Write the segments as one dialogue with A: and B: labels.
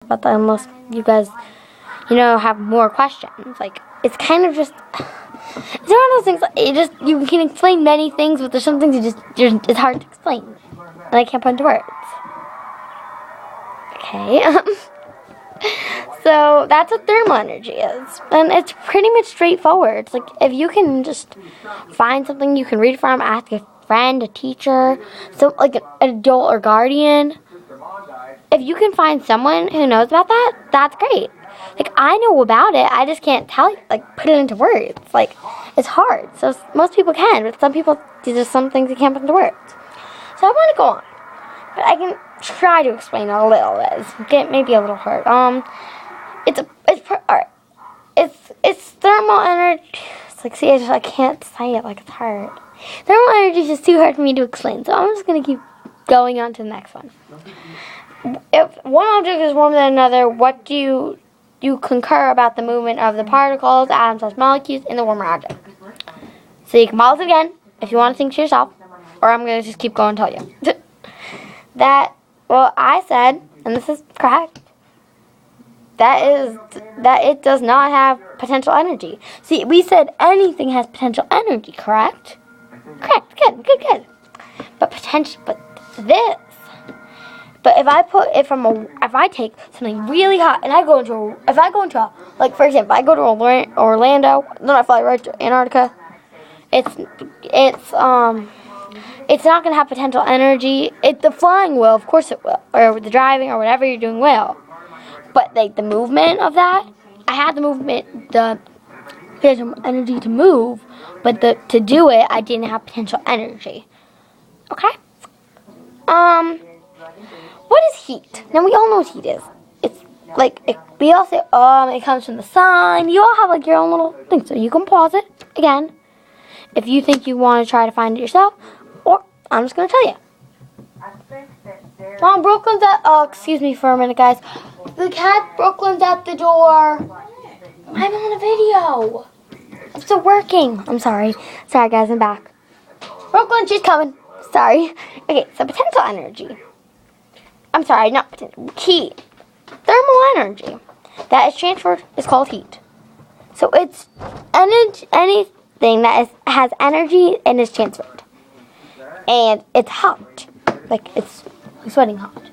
A: about that unless you guys, have more questions. Like, it's kind of just, it's one of those things, you can explain many things, but there's some things it's hard to explain. And I can't put into words. Okay, so that's what thermal energy is. And it's pretty much straightforward. It's like, if you can just find something you can read from, ask a friend, a teacher, like an adult or guardian. If you can find someone who knows about that, that's great. Like, I know about it, I just can't tell you, put it into words. Like, it's hard. So most people can, but some people, these are some things you can't put into words. So I want to go on, but I can try to explain a little bit. It's maybe a little hard. It's thermal energy. It's like, see, I can't say it, like, it's hard. Thermal energy is just too hard for me to explain, so I'm just gonna keep going on to the next one. If one object is warmer than another, what do you concur about the movement of the particles, atoms, molecules in the warmer object? So you can pause it again if you want to think to yourself, or I'm going to just keep going and tell you. I said, and this is correct, that it does not have potential energy. See, we said anything has potential energy, correct? Correct, good. But if I take something really hot and for example, I go to Orlando, then I fly right to Antarctica, it's not going to have potential energy. The flying will, of course it will, or the driving or whatever you're doing will. But the movement of that, I had the potential energy to move, but to do it, I didn't have potential energy. Okay? What is heat? Now, we all know what heat is. It's we all say, it comes from the sun. You all have your own little thing, so you can pause it again if you think you want to try to find it yourself, or I'm just going to tell you. Mom, Brooklyn's excuse me for a minute, guys. The cat Brooklyn's at the door. I'm on a video. I'm still working. I'm sorry. Sorry, guys, I'm back. Brooklyn, she's coming. Sorry. Okay, so potential energy. I'm sorry, not potential. Heat. Thermal energy that is transferred is called heat. So it's anything that has energy and is transferred. And it's hot. It's sweating hot.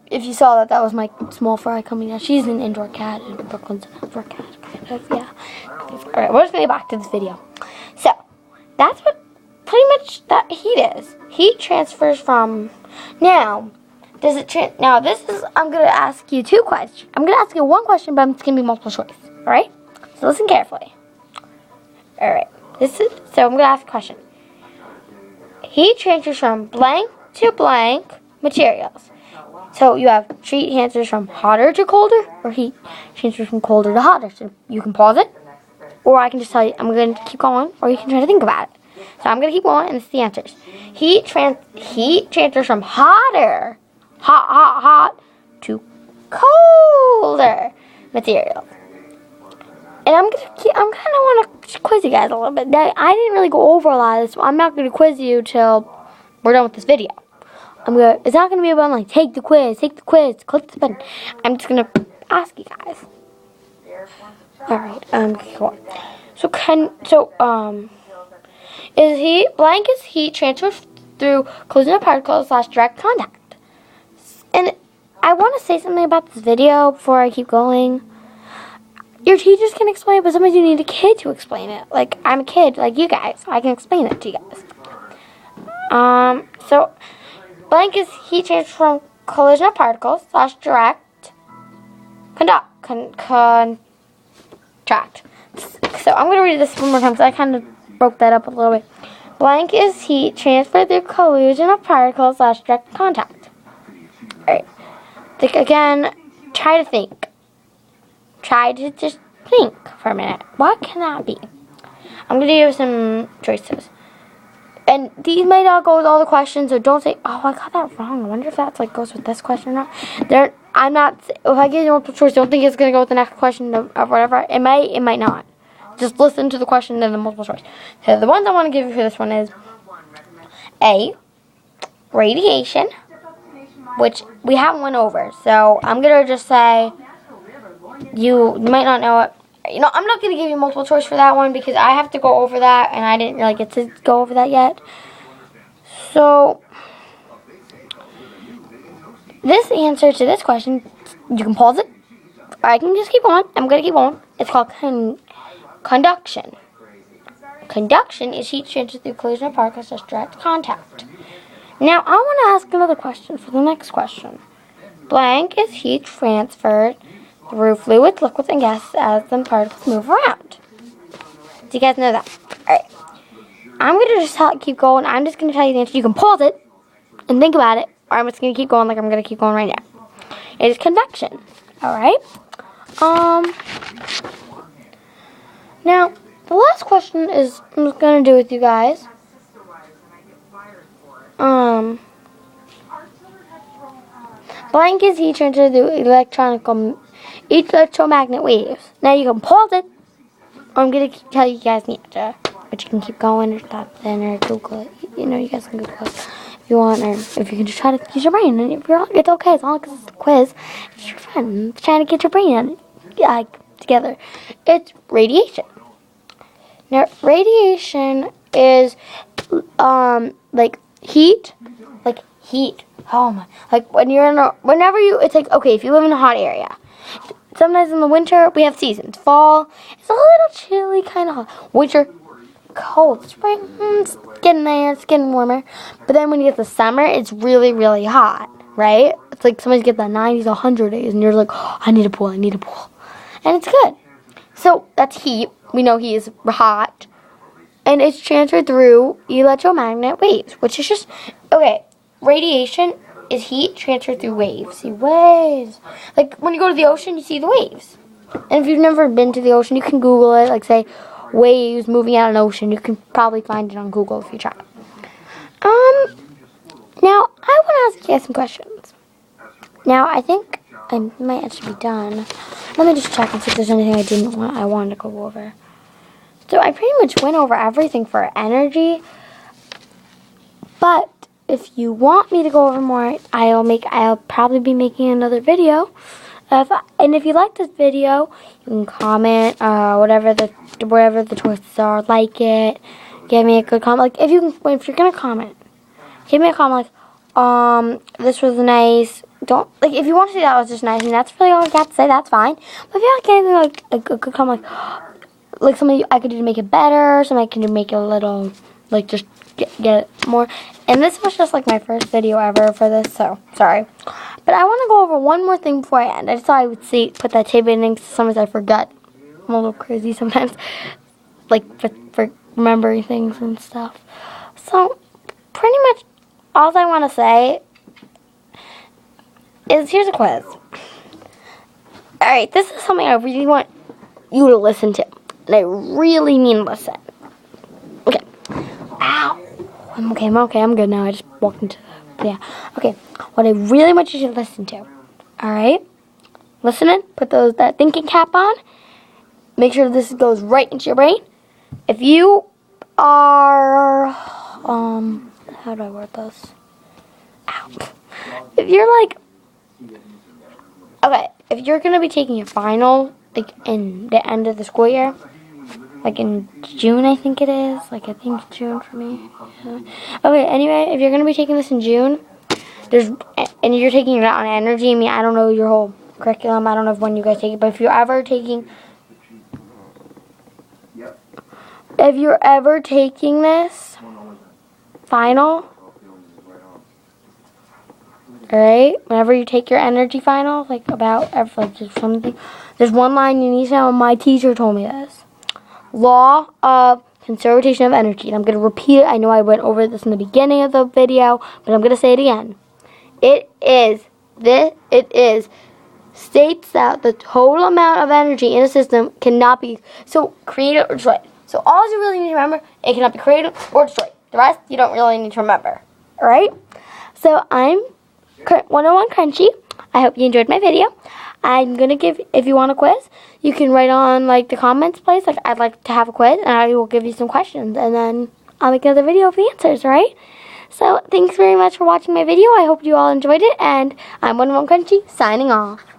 A: If you saw that was my small fry coming out. She's an indoor cat, and Brooklyn's an outdoor cat. Yeah. Alright, we're just going to get back to this video. So, that's what pretty much that heat is. Heat transfers from... Now, I'm going to ask you two questions. I'm going to ask you one question, but it's going to be multiple choice. Alright? So listen carefully. Alright. So I'm going to ask a question. Heat transfers from blank to blank materials. So you have heat transfers from hotter to colder, or heat transfers from colder to hotter. So you can pause it, or I can just tell you, I'm going to keep going, or you can try to think about it. So I'm going to keep going, and it's the answers. Heat transfers from hot, to colder materials. And I'm kind of want to quiz you guys a little bit. Now, I didn't really go over a lot of this, so I'm not going to quiz you till we're done with this video. It's not going to be about take the quiz, click the button. I'm just going to ask you guys. Alright, cool. Is heat transferred through collision of particles / direct contact? And I want to say something about this video before I keep going. Your teachers can explain it, but sometimes you need a kid to explain it. I'm a kid, like you guys, so I can explain it to you guys. So, blank is heat transfer from collision of particles / direct contract. So, I'm going to read this one more time, because I kind of broke that up a little bit. Blank is heat transfer through collision of particles / direct contact. Alright. Again, try to think. Try to just think for a minute. What can that be? I'm going to give you some choices. And these might not go with all the questions, so don't say, oh, I got that wrong. I wonder if that goes with this question or not. If I give you multiple choice, don't think it's going to go with the next question or whatever. It might not. Just listen to the question and the multiple choice. So the ones I want to give you for this one is A, radiation, which we haven't went over. So I'm going to just say you might not know it. You know, I'm not going to give you multiple choice for that one because I have to go over that, and I didn't really get to go over that yet. So, this answer to this question, you can pause it, or I can just keep going. I'm going to keep going. It's called conduction. Conduction is heat transfer through collision of particles as direct contact. Now, I want to ask another question for the next question. Blank is heat transferred through fluids, liquids, and gases as the particles move around. Do you guys know that? Alright. I'm going to just keep going. I'm just going to tell you the answer. You can pause it and think about it, or I'm just going to keep going like I'm going to keep going right now. It is convection. Alright? Now, the last question is I'm going to do with you guys. Blank is heat transfer through electromagnetic waves. Now you can pause it, or I'm going to tell you guys the answer. But you can keep going or stop then or Google it. You know, you guys can Google it if you want, or if you can just try to use your brain. And if you're, it's okay, as long as it's a quiz. It's your friend trying to get your brain together. It's radiation. Now, radiation is like heat. Oh my! Like when you're in it's like, okay, if you live in a hot area. Sometimes in the winter we have seasons. Fall, it's a little chilly, kind of hot. Winter, cold. Spring, it's getting there. It's getting warmer. But then when you get to summer, it's really, really hot, right? It's like sometimes get the 90s, 100 days, and you're like, oh, I need a pool. And it's good. So that's heat. We know heat is hot. And it's transferred through electromagnetic waves, which is just, okay, radiation is heat transferred through waves. See, waves. Like, when you go to the ocean, you see the waves. And if you've never been to the ocean, you can Google it, like, say, waves moving out of an ocean. You can probably find it on Google if you try. Now, I want to ask you guys some questions. Now, I think I might actually be done. Let me just check and see if there's anything I wanted to go over. So I pretty much went over everything for energy, but if you want me to go over more, I'll probably be making another video. And if you like this video, you can comment, whatever the choices are, like it, give me a good comment. Like if you're gonna comment, give me a comment like, this was nice. Don't like if you want to say that was just nice, and that's really all I got to say. That's fine. But if you like anything like a good comment, like something I could do to make it better, something I can do to make it a little, like just get it more. And this was just like my first video ever for this, so sorry. But I want to go over one more thing before I end. I just thought I would put that tidbit in because sometimes I forget. I'm a little crazy sometimes, like for remembering things and stuff. So pretty much all I want to say is here's a quiz. Alright, this is something I really want you to listen to. And I really mean listen. Okay. Ow. I'm okay. I'm good now. I just walked into yeah. Okay. What I really want you to listen to. Alright? Listening. Put that thinking cap on. Make sure this goes right into your brain. If you are how do I word this? Ow. If you're like okay, if you're gonna be taking your final like in the end of the school year, like in June I think it is, like I think June for me. Yeah. Okay, anyway, if you're gonna be taking this in June, and you're taking it on energy. I mean, I don't know your whole curriculum. I don't know when you guys take it, but if you're ever taking this final, alright, whenever you take your energy final, like just something, there's one line you need to know, and my teacher told me this. Law of conservation of energy. And I'm going to repeat it. I know I went over this in the beginning of the video, but I'm going to say it again. It states that the total amount of energy in a system cannot be created or destroyed. So all you really need to remember, it cannot be created or destroyed. The rest, you don't really need to remember. Alright? So I'm 101 Crunchy. I hope you enjoyed my video. I'm going to give, if you want a quiz, you can write on like the comments place, like I'd like to have a quiz, and I will give you some questions, and then I'll make another video of the answers, alright? So thanks very much for watching my video. I hope you all enjoyed it, and I'm One Crunchy signing off.